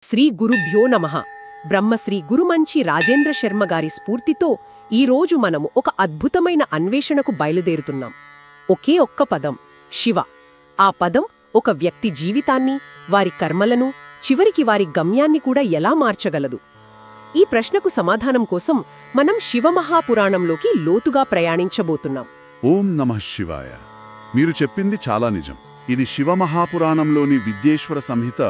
శ్రీ గురుభ్యో నమః. బ్రహ్మశ్రీ గురుమంచి రాజేంద్ర శర్మ గారి స్ఫూర్తితో ఈరోజు మనము ఒక అద్భుతమైన అన్వేషణకు బయలుదేరుతున్నాం. ఒకే ఒక్క పదం శివ. ఆ పదం ఒక వ్యక్తి జీవితాన్ని, వారి కర్మలను, చివరికి వారి గమ్యాన్ని కూడా ఎలా మార్చగలదు? ఈ ప్రశ్నకు సమాధానం కోసం మనం శివమహాపురాణంలోకి లోతుగా ప్రయాణించబోతున్నాం. ఓం నమః శివాయ. మీరు చెప్పింది చాలా నిజం. ఇది శివమహాపురాణంలోని విద్యేశ్వర సంహిత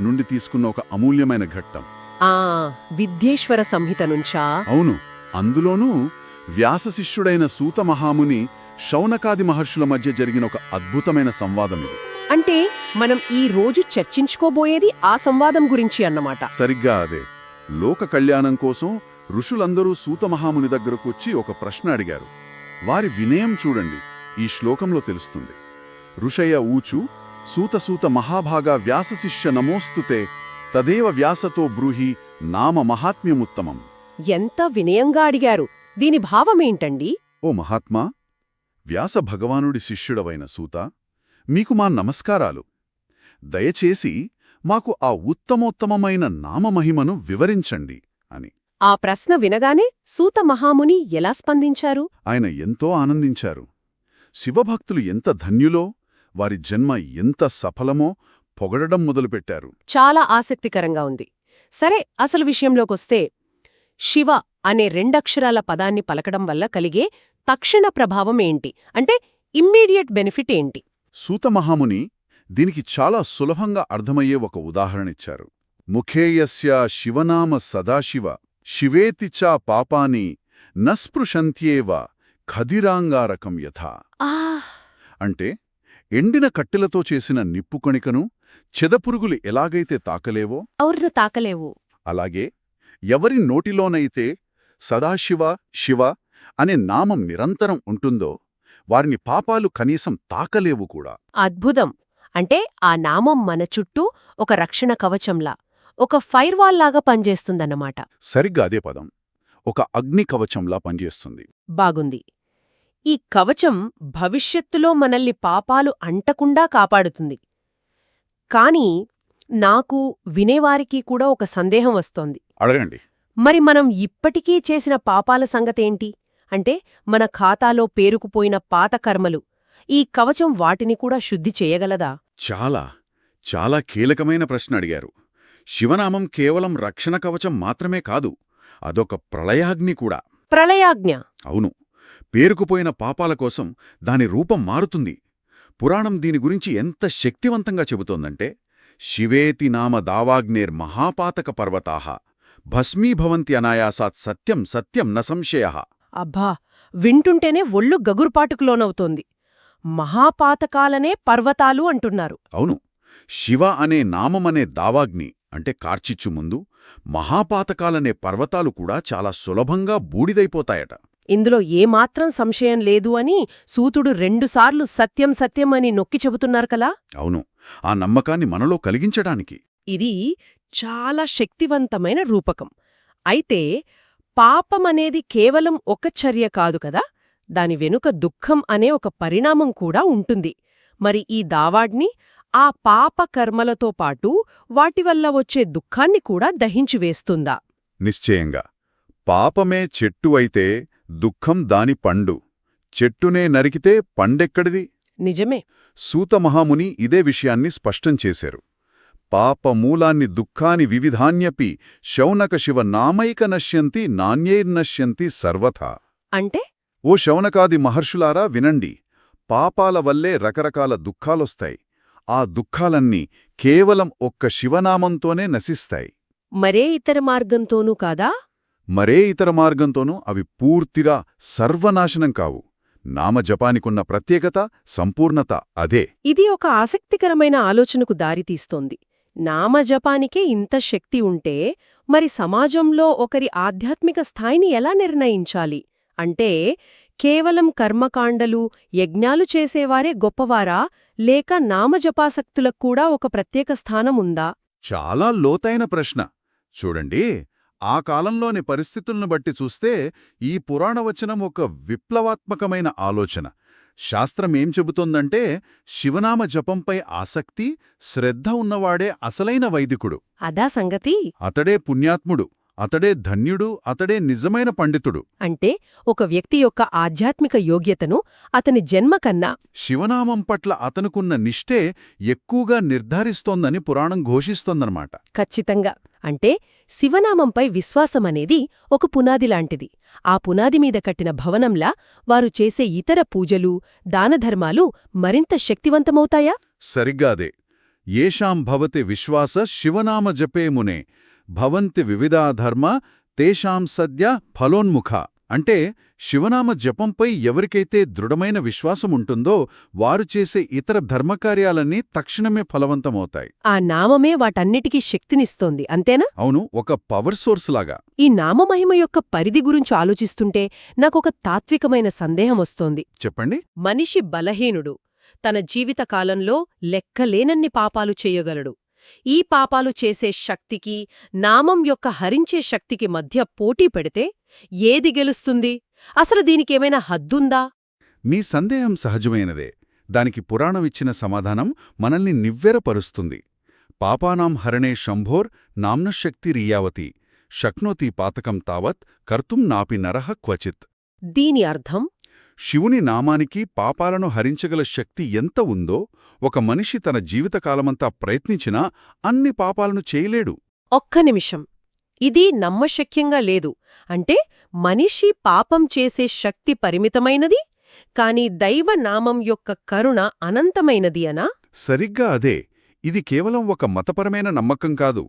నుండి తీసుకున్న ఒక అమూల్యమైన ఘట్టం. విద్యేశ్వర సంహిత నుంచా? అవును. అందులోనూ వ్యాస శిష్యుడైన సూత మహాముని శౌనకాది మహర్షుల మధ్య జరిగిన ఒక అద్భుతమైన సంవాదం ఇది. అంటే మనం ఈ రోజు చర్చించుకోబోయేది ఆ సంవాదం గురించి అన్నమాట. సరిగ్గా అదే. లోక కళ్యాణం కోసం ఋషులందరూ సూత మహాముని దగ్గరకు వచ్చి ఒక ప్రశ్న అడిగారు. వారి వినయం చూడండి, ఈ శ్లోకంలో తెలుస్తుంది. ఋషయ ఊచు సూత మహాభాగా వ్యాసశిష్య నమోస్తుతే తదేవ వ్యాసతో బ్రూహి నామ మహాత్మ్యముత్తమం. ఎంత వినయంగా అడిగారు. దీని భావమేంటండి? ఓ మహాత్మా, వ్యాస భగవానుడి శిష్యుడవైన సూత, మీకు మా నమస్కారాలు. దయచేసి మాకు ఆ ఉత్తమోత్తమమైన నామమహిమను వివరించండి అని. ఆ ప్రశ్న వినగానే సూత మహాముని ఎలా స్పందించారు? ఆయన ఎంతో ఆనందించారు. శివభక్తులు ఎంత ధన్యులో, వారి జన్మ ఎంత సఫలమో పొగడడం మొదలుపెట్టారు. చాలా ఆసక్తికరంగా ఉంది. సరే, అసలు విషయంలోకొస్తే శివ అనే రెండక్షరాల పదాన్ని పలకడం వల్ల కలిగే తక్షణ ప్రభావం ఏంటి? అంటే ఇమ్మీడియట్ బెనిఫిట్ ఏంటి? సూత మహాముని దీనికి చాలా సులభంగా అర్థమయ్యే ఒక ఉదాహరణిచ్చారు. ముఖేయస్య శివనామ సదాశివ శివేతి చ పాపాని నస్పృశంత్యేవ ఖదిరాంగారకం యథా. అంటే ఎండిన కట్టెలతో చేసిన నిప్పుకొణికను చెదపురుగులు ఎలాగైతే తాకలేవో తాకలేవు, అలాగే ఎవరి నోటిలోనైతే సదాశివ శివ అనే నామం నిరంతరం ఉంటుందో వారిని పాపాలు కనీసం తాకలేవు కూడా. అద్భుతం. అంటే ఆ నామం మన చుట్టూ ఒక రక్షణ కవచంలా, ఒక ఫైర్వాల్లాగా పనిచేస్తుందన్నమాట. సరిగ్గా అదే పదం. ఒక అగ్ని కవచంలా పనిచేస్తుంది. బాగుంది. ఈ కవచం భవిష్యత్తులో మనల్ని పాపాలు అంటకుండా కాపాడుతుంది. కాని నాకు, వినేవారికి కూడా ఒక సందేహం వస్తోంది. అడగండి. మరి మనం ఇప్పటికీ చేసిన పాపాల సంగతేంటి? అంటే మన ఖాతాలో పేరుకుపోయిన పాత కర్మలు, ఈ కవచం వాటిని కూడా శుద్ధి చేయగలదా? చాలా చాలా కీలకమైన ప్రశ్న అడిగారు. శివనామం కేవలం రక్షణ కవచం మాత్రమే కాదు, అదొక ప్రళయాగ్ని కూడా. ప్రళయాజ్ఞ? అవును. పేరుకుపోయిన పాపాల కోసం దాని రూపం మారుతుంది. పురాణం దీని గురించి ఎంత శక్తివంతంగా చెబుతోందంటే, శివేతి నామ దావాగ్నేర్ మహాపాతక పర్వతాః భస్మీభవంతి అనాయాసాత్ సత్యం సత్యం న సంశయః. అబ్బా, వింటుంటేనే ఒళ్ళు గగుర్పాటుకులోనవుతోంది. మహాపాతకాలనే పర్వతాలు అంటున్నారు. అవును. శివ అనే నామమనే దావాగ్ని అంటే కార్చిచ్చు ముందు మహాపాతకాలనే పర్వతాలు కూడా చాలా సులభంగా బూడిదైపోతాయట. ఇందులో ఏమాత్రం సంశయం లేదు అని సూతుడు 2 సార్లు సత్యం సత్యం అని నొక్కి చెబుతున్నారు కలా. అవును. ఆ నమ్మకాన్ని మనలో కలిగించడానికి. ఇది చాలా శక్తివంతమైన రూపకం. అయితే పాపమనేది కేవలం ఒక చర్య కాదు కదా, దాని వెనుక దుఃఖం అనే ఒక పరిణామం కూడా ఉంటుంది. మరి ఈ దావాడ్ని ఆ పాప కర్మలతో పాటు వాటి వల్ల వచ్చే దుఃఖాన్ని కూడా దహించివేస్తుందా? నిశ్చయంగా. పాపమే చెట్టు అయితే దుఃఖం దాని పండు. చెట్టునే నరికితే పండెక్కడిది? నిజమే. సూత మహాముని ఇదే విషయాన్ని స్పష్టం చేశారు. పాపమూలాన్ని దుఃఖాని వివిధాన్యపి శౌనక శివ నామైక నశ్యంతి నాణ్యైర్నశ్యంతి సర్వథా. అంటే? ఓ శౌనకాది మహర్షులారా వినండి. పాపాల వల్లే రకరకాల దుఃఖాలొస్తాయి. ఆ దుఃఖాలన్నీ కేవలం ఒక్క శివనామంతోనే నశిస్తాయి. మరే ఇతర మార్గంతోనూ కాదా? మరే ఇతర మార్గంతోనూ అవి పూర్తిగా సర్వనాశనం కావు. నామజపానికున్న ప్రత్యేకత, సంపూర్ణత అదే. ఇది ఒక ఆసక్తికరమైన ఆలోచనకు దారితీస్తోంది. నామజపానికే ఇంత శక్తి ఉంటే మరి సమాజంలో ఒకరి ఆధ్యాత్మిక స్థాయిని ఎలా నిర్ణయించాలి? అంటే కేవలం కర్మకాండలు, యజ్ఞాలు చేసేవారే గొప్పవారా, లేక నామజపాసక్తులకు కూడా ఒక ప్రత్యేక స్థానం ఉందా? చాలా లోతైన ప్రశ్న. చూడండి, ఆ కాలంలోని పరిస్థితులను బట్టి చూస్తే ఈ పురాణవచనం ఒక విప్లవాత్మకమైన ఆలోచన. శాస్త్రమేం చెబుతోందంటే శివనామ జపంపై ఆసక్తి, శ్రద్ధ ఉన్నవాడే అసలైన వైదికుడు. అదా సంగతి. అతడే పుణ్యాత్ముడు, అతడే ధన్యుడు, అతడే నిజమైన పండితుడు. అంటే ఒక వ్యక్తి యొక్క ఆధ్యాత్మిక యోగ్యతను అతని జన్మ కన్నా శివనామం పట్ల అతనుకున్న నిష్ఠే ఎక్కువగా నిర్ధారిస్తోందని పురాణం ఘోషిస్తోందన్నమాట. ఖచ్చితంగా. అంటే శివనామంపై విశ్వాసమనేది ఒక పునాదిలాంటిది. ఆ పునాది మీద కట్టిన భవనంలా వారు చేసే ఇతర పూజలు, దానధర్మాలు మరింత శక్తివంతమవుతాయా? సరిగ్గా అదే. ఏషాం భవతి విశ్వాస శివనామ జపే మునే భవంతి వివిధా ధర్మ తేషాం సద్య ఫలోన్ముఖ. అంటే శివనామ జపంపై ఎవరికైతే దృఢమైన విశ్వాసముంటుందో వారు చేసే ఇతర ధర్మకార్యాలన్నీ తక్షణమే ఫలవంతమవుతాయి. ఆ నామమే వాటన్నిటికీ శక్తినిస్తోంది, అంతేనా? అవును, ఒక పవర్ సోర్స్ లాగా. ఈ నామమహిమ యొక్క పరిధి గురించి ఆలోచిస్తుంటే నాకొక తాత్వికమైన సందేహం వస్తోంది. చెప్పండి. మనిషి బలహీనుడు. తన జీవితకాలంలో లెక్కలేనన్ని పాపాలు చెయ్యగలడు. ఈ పాపాలు చేసే శక్తికి, నామం యొక్క హరించే శక్తికి మధ్య పోటీ పెడితే ఏది గెలుస్తుంది? అసలు దీనికేమైనా హద్దుందా? మీ సందేహం సహజమైనదే. దానికి పురాణమిచ్చిన సమాధానం మనల్ని నివ్వెరపరుస్తుంది. పాపానాం హరణే శంభోర్ నామ్నశక్తిరియావతి శక్నోతి పాతకం తావత్ కర్తుం నాపి నరః క్వచిత్. దీని అర్థం? శివుని నామానికి పాపాలను హరించగల శక్తి ఎంత ఉందో ఒక మనిషి తన జీవితకాలమంతా ప్రయత్నించినా అన్ని పాపాలను చేయలేడు. ఒక్క నిమిషం. ఇది నమ్మశక్యంగా లేదు. అంటే మనిషి పాపం చేసే శక్తి పరిమితమైనది, కాని దైవనామం యొక్క కరుణ అనంతమైనది అనా? సరిగ్గా అదే. ఇది కేవలం ఒక మతపరమైన నమ్మకం కాదు.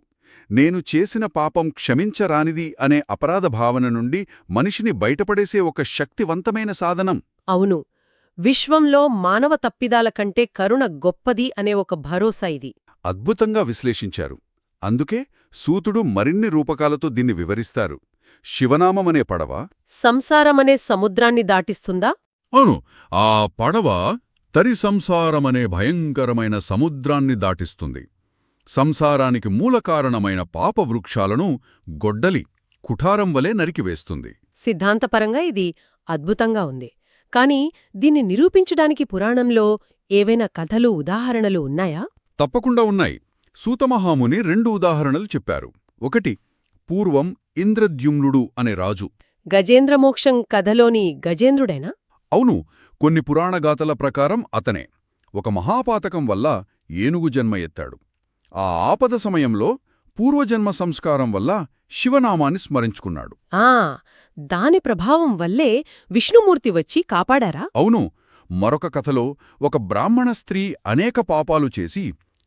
నేను చేసిన పాపం క్షమించరానిది అనే అపరాధ భావన నుండి మనిషిని బయటపడేసే ఒక శక్తివంతమైన సాధనం. అవును. విశ్వంలో మానవ తప్పిదాల కంటే కరుణ గొప్పది అనే ఒక భరోసా ఇది. అద్భుతంగా విశ్లేషించారు. అందుకే సూతుడు మరిన్ని రూపకాలతో దీన్ని వివరిస్తారు. శివనామమనే పడవ సంసారమనే సముద్రాన్ని దాటిస్తుందా? అవును, ఆ పడవ తరి సంసారమనే భయంకరమైన సముద్రాన్ని దాటిస్తుంది. సంసారానికి మూలకారణమైన పాపవృక్షాలను గొడ్డలి, కుఠారం వలె నరికివేస్తుంది. సిద్ధాంతపరంగా ఇది అద్భుతంగా ఉంది. కాని దీన్ని నిరూపించడానికి పురాణంలో ఏవైనా కథలు, ఉదాహరణలు ఉన్నాయా? తప్పకుండా ఉన్నాయి. సూతమహాముని 2 ఉదాహరణలు చెప్పారు. ఒకటి, పూర్వం ఇంద్రద్యుమ్నుడు అనే రాజు. గజేంద్రమోక్షం కథలోని గజేంద్రుడేనా? అవును, కొన్ని పురాణగాథల ప్రకారం అతనే. ఒక మహాపాతకం వల్ల ఏనుగు జన్మ ఎత్తాడు. ఆ ఆపద సమయంలో పూర్వజన్మ సంస్కారం వల్ల శివనామాన్ని స్మరించుకున్నాడు. దాని ప్రభావం వల్లే విష్ణుమూర్తి వచ్చి కాపాడారా? అవును. మరొక కథలో ఒక బ్రాహ్మణ స్త్రీ అనేక పాపాలు చేసి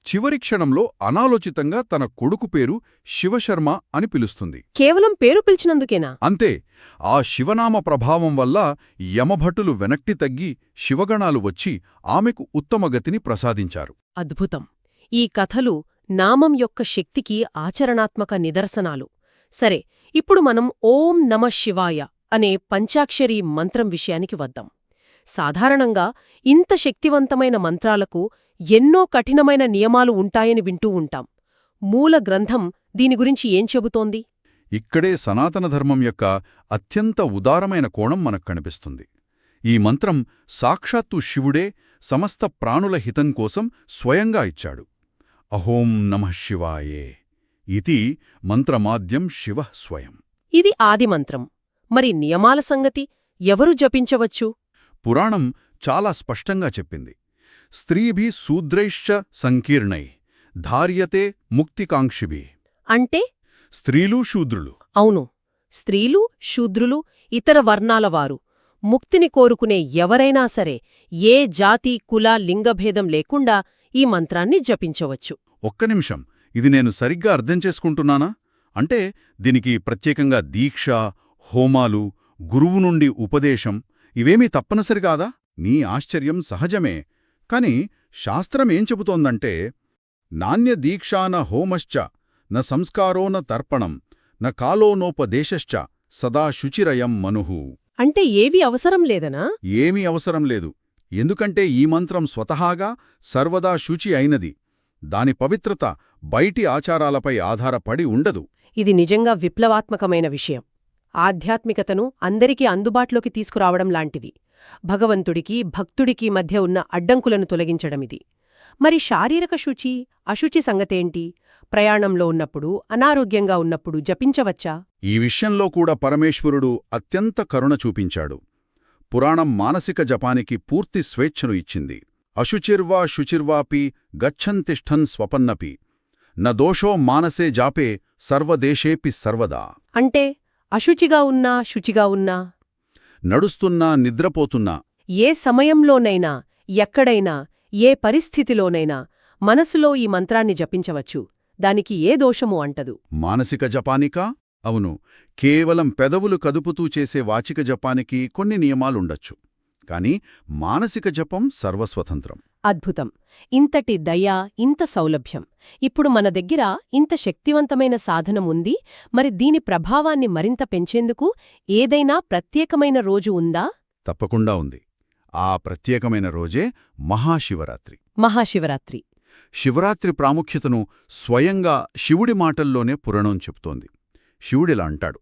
చివరి క్షణంలో అనాలోచితంగా తన కొడుకు పేరు శివశర్మ అని పిలుస్తుంది. కేవలం పేరు పిలిచినందుకేనా? అంతే. ఆ శివనామ ప్రభావం వల్ల యమభటులు వెనక్టి తగ్గి శివగణాలు వచ్చి ఆమెకు ఉత్తమగతిని ప్రసాదించారు. అద్భుతం. ఈ కథలు నామం యొక్క శక్తికి ఆచరణాత్మక నిదర్శనాలు. సరే, ఇప్పుడు మనం ఓం నమః శివాయ అనే పంచాక్షరీ మంత్రం విషయానికి వద్దాం. సాధారణంగా ఇంత శక్తివంతమైన మంత్రాలకు ఎన్నో కఠినమైన నియమాలు ఉంటాయని వింటూ ఉంటాం. మూల గ్రంథం దీని గురించి ఏం చెబుతోంది? ఇక్కడే సనాతన ధర్మం యొక్క అత్యంత ఉదారమైన కోణం మనకు కనిపిస్తుంది. ఈ మంత్రం సాక్షాత్తు శివుడే సమస్త ప్రాణుల హితం కోసం స్వయంగా ఇచ్చాడు. అహోం నమః శివాయే ఇతి మంత్రమాద్యం శివః స్వయం. ఇది ఆదిమంత్రం. మరి నియమాల సంగతి ఎవరు జపించవచ్చు? పురాణం చాలా స్పష్టంగా చెప్పింది. స్త్రీభి శూద్రైశ్చ సంకీర్ణై ధార్యతే ముక్తికాంక్షిభి. అంటే స్త్రీలు శూద్రులు. అవును, స్త్రీలు, శూద్రులు, ఇతర వర్ణాలవారు, ముక్తిని కోరుకునే ఎవరైనా సరే ఏ జాతి, కుల, లింగభేదం లేకుండా ఈ మంత్రాన్ని జపించవచ్చు. ఒక్క నిమిషం, ఇది నేను సరిగ్గా అర్థం చేసుకుంటున్నానా? అంటే దీనికి ప్రత్యేకంగా దీక్ష, హోమాలు, గురువు నుండి ఉపదేశం ఇవేమీ తప్పనిసరి కాదా? నీ ఆశ్చర్యం సహజమే. కాని శాస్త్రమేం చెబుతోందంటే నాణ్యదీక్షాన హోమశ్చ న సంస్కారోన తర్పణం న కాలోనోపదేశశ్చ సదా శుచిరయం మనుః. అంటే ఏవీ అవసరం లేదనా? ఏమీ అవసరం లేదు. ఎందుకంటే ఈ మంత్రం స్వతహాగా సర్వదా శుచి అయినది. దాని పవిత్రత బయటి ఆచారాలపై ఆధారపడి ఉండదు. ఇది నిజంగా విప్లవాత్మకమైన విషయం. ఆధ్యాత్మికతను అందరికీ అందుబాటులోకి తీసుకురావడం లాంటిది. భగవంతుడికి భక్తుడికి మధ్య ఉన్న అడ్డంకులను తొలగించడమిది. మరి శారీరక శుచి అశుచి సంగతేంటి? ప్రయాణంలో ఉన్నప్పుడు అనారోగ్యంగా ఉన్నప్పుడు జపించవచ్చా? ఈ విషయంలో కూడా పరమేశ్వరుడు అత్యంత కరుణ చూపించాడు. పురాణం మానసిక జపానికి పూర్తి స్వేచ్ఛను ఇచ్చింది. అశుచిర్వా శుచిర్వాపి గచ్చన్తిష్ఠన్ స్వపన్నపి న దోషో మానసే జాపే సర్వదేశేపి సర్వదా. అంటే అశుచిగా ఉన్నా శుచిగా ఉన్నా, నడుస్తున్నా నిద్రపోతున్నా, ఏ సమయంలోనైనా ఎక్కడైనా ఏ పరిస్థితిలోనైనా మనసులో ఈ మంత్రాన్ని జపించవచ్చు. దానికి ఏ దోషమూ అంటదు. మానసిక జపానికా? అవును, కేవలం పెదవులు కదుపుతూ చేసే వాచిక జపానికి కొన్ని నియమాలుండొచ్చు. కాని మానసిక జపం సర్వస్వతంత్రం. అద్భుతం! ఇంతటి దయ, ఇంత సౌలభ్యం. ఇప్పుడు మన దగ్గర ఇంత శక్తివంతమైన సాధనం ఉంది. మరి దీని ప్రభావాన్ని మరింత పెంచేందుకు ఏదైనా ప్రత్యేకమైన రోజు ఉందా? తప్పకుండా ఉంది. ఆ ప్రత్యేకమైన రోజే మహాశివరాత్రి. మహాశివరాత్రి. శివరాత్రి ప్రాముఖ్యతను స్వయంగా శివుడి మాటల్లోనే పురాణం చెప్తోంది. శివుడిలా అంటాడు,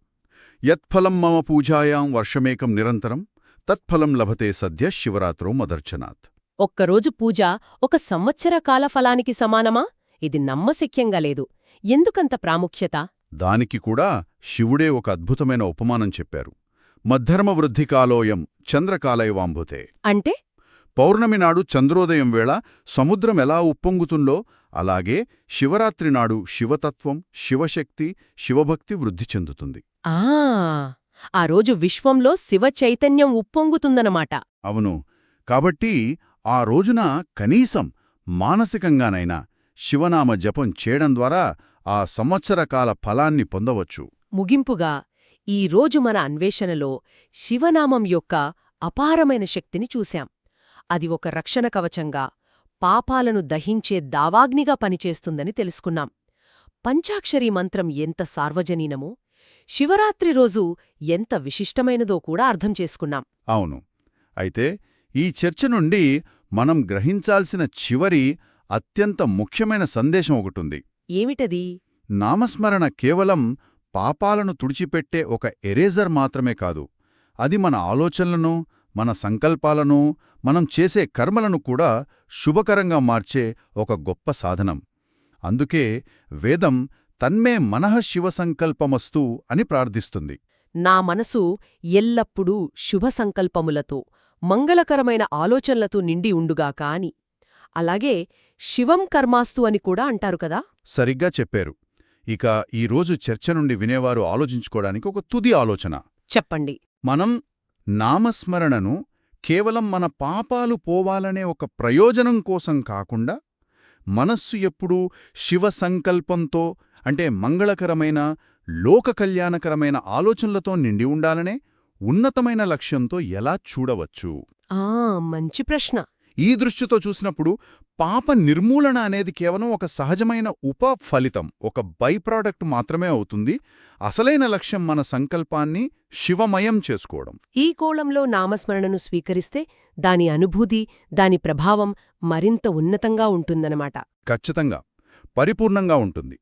యత్ఫలం మమ పూజాయాం వర్షమేకం నిరంతరం తత్ఫలం లభతే సద్య శివరాత్రో మదర్చనాత్. ఒక్కరోజు పూజ ఒక సంవత్సర కాల ఫలానికి సమానమా? ఇది నమ్మశక్యంగా లేదు. ఎందుకంత ప్రాముఖ్యత? దానికి కూడా శివుడే ఒక అద్భుతమైన ఉపమానం చెప్పారు. మద్ధర్మ వృద్ధికాలోయం చంద్రకాలయవాంభుతే. అంటే పౌర్ణమి నాడు చంద్రోదయం వేళ సముద్రం ఎలా ఉప్పొంగుతుందో అలాగే శివరాత్రి నాడు శివతత్వం, శివశక్తి, శివభక్తి వృద్ధి చెందుతుంది. ఆ రోజు విశ్వంలో శివ చైతన్యం ఉప్పొంగుతుందనమాట. అవును. కాబట్టి ఆ రోజున కనీసం మానసికంగానైనా శివనామ జపం చేయడం ద్వారా ఆ సంవత్సరకాల ఫలాన్ని పొందవచ్చు. ముగింపుగా ఈ రోజు మన అన్వేషణలో శివనామం యొక్క అపారమైన శక్తిని చూశాం. అది ఒక రక్షణ కవచంగా, పాపాలను దహించే దావాగ్నిగా పనిచేస్తుందని తెలుసుకున్నాం. పంచాక్షరీ మంత్రం ఎంత సార్వజనీనమో, శివరాత్రి రోజు ఎంత విశిష్టమైనదో కూడా అర్థం చేసుకున్నాం. అవును. అయితే ఈ చర్చ నుండి మనం గ్రహించాల్సిన చివరి అత్యంత ముఖ్యమైన సందేశం ఒకటుంది. ఏమిటది? నామస్మరణ కేవలం పాపాలను తుడిచిపెట్టే ఒక ఎరేజర్ మాత్రమే కాదు. అది మన ఆలోచనలను, మన సంకల్పాలను, మనం చేసే కర్మలను కూడా శుభకరంగా మార్చే ఒక గొప్ప సాధనం. అందుకే వేదం తన్మే మనః శివసంకల్పమస్తు అని ప్రార్థిస్తుంది. నా మనసు ఎల్లప్పుడూ శుభసంకల్పములతో, మంగళకరమైన ఆలోచనలతో నిండి ఉండుగాక అని. అలాగే శివం కర్మాస్తు అని కూడా అంటారు కదా? సరిగ్గా చెప్పారు. ఇక ఈరోజు చర్చ నుండి వినేవారు ఆలోచించుకోవడానికి ఒక తుది ఆలోచన. చెప్పండి. మనం నామస్మరణను కేవలం మన పాపాలు పోవాలనే ఒక ప్రయోజనం కోసం కాకుండా, మనస్సు ఎప్పుడూ శివసంకల్పంతో, అంటే మంగళకరమైన, లోక కళ్యాణకరమైన ఆలోచనలతో నిండి ఉండాలనే ఉన్నతమైన లక్ష్యంతో ఎలా చూడవచ్చు? మంచి ప్రశ్న. ఈ దృష్టితో చూసినప్పుడు పాప నిర్మూలన అనేది కేవలం ఒక సహజమైన ఉపఫలితం, ఒక బైప్రాడక్ట్ మాత్రమే అవుతుంది. అసలైన లక్ష్యం మన సంకల్పాన్ని శివమయం చేసుకోవడం. ఈ కోణంలో నామస్మరణను స్వీకరిస్తే దాని అనుభూతి, దాని ప్రభావం మరింత ఉన్నతంగా ఉంటుందన్నమాట. ఖచ్చితంగా పరిపూర్ణంగా ఉంటుంది.